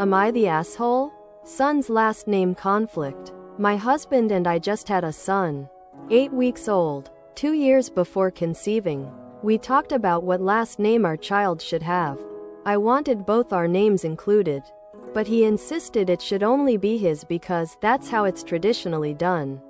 Am I the asshole? Son's last name conflict. My husband and I just had a son. 8 weeks old. 2 years before conceiving. We talked about what last name our child should have. I wanted both our names included. But he insisted it should only be his because that's how it's traditionally done.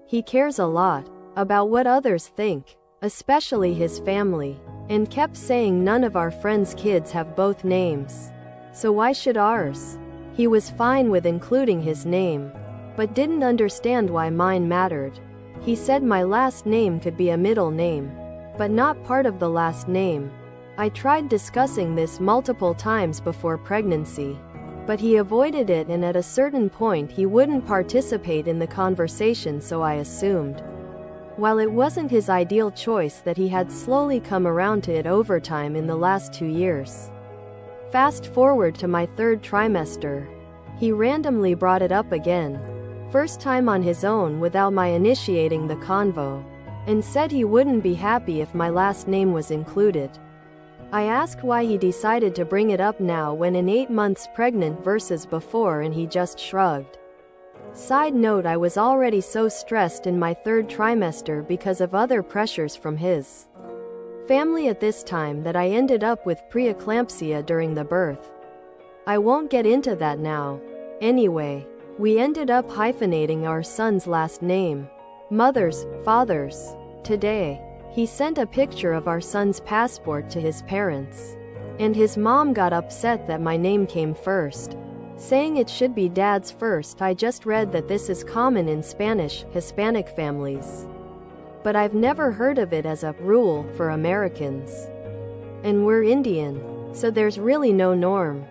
He cares a lot about what others think, especially his family, and kept saying none of our friends' kids have both names. So why should ours? He was fine with including his name, but didn't understand why mine mattered. He said my last name could be a middle name, but not part of the last name. I tried discussing this multiple times before pregnancy, but he avoided it, and at a certain point he wouldn't participate in the conversation, so I assumed. While it wasn't his ideal choice, that he had slowly come around to it over time in the last 2 years. Fast forward to my 3rd trimester. He randomly brought it up again. First time on his own without my initiating the convo, and said he wouldn't be happy if my last name was included. I asked why he decided to bring it up now when in 8 months pregnant versus before, and he just shrugged. Side note, I was already so stressed in my 3rd trimester because of other pressures from his family at this time that I ended up with preeclampsia during the birth. I won't get into that now. Anyway, we ended up hyphenating our son's last name. Mothers, fathers. Today, he sent a picture of our son's passport to his parents, and his mom got upset that my name came first, saying it should be dad's first. I just read that this is common in Spanish, Hispanic families, but I've never heard of it as a rule for Americans. And we're Indian, so there's really no norm.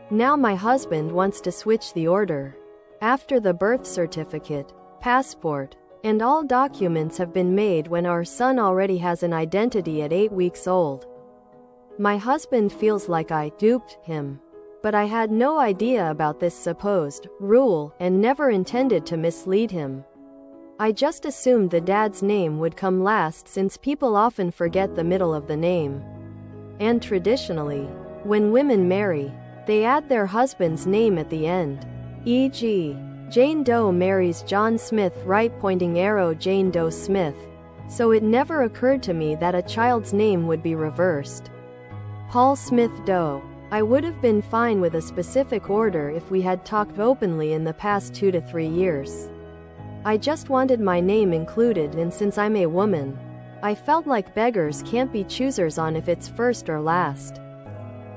Now my husband wants to switch the order. After the birth certificate, passport, and all documents have been made when our son already has an identity at 8 weeks old. My husband feels like I duped him, but I had no idea about this supposed rule and never intended to mislead him. I just assumed the dad's name would come last, since people often forget the middle of the name. And traditionally, when women marry, they add their husband's name at the end. E.g., Jane Doe marries John Smith, right pointing arrow Jane Doe Smith. So it never occurred to me that a child's name would be reversed. Paul Smith Doe. I would have been fine with a specific order if we had talked openly in the past 2 to 3 years. I just wanted my name included, and since I'm a woman, I felt like beggars can't be choosers on if it's first or last.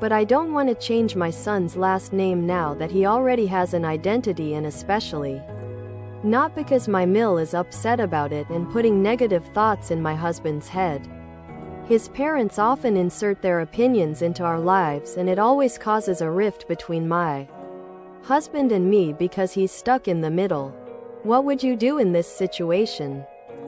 But I don't want to change my son's last name now that he already has an identity, and especially not because my mill is upset about it and putting negative thoughts in my husband's head. His parents often insert their opinions into our lives, and it always causes a rift between my husband and me because he's stuck in the middle. What would you do in this situation?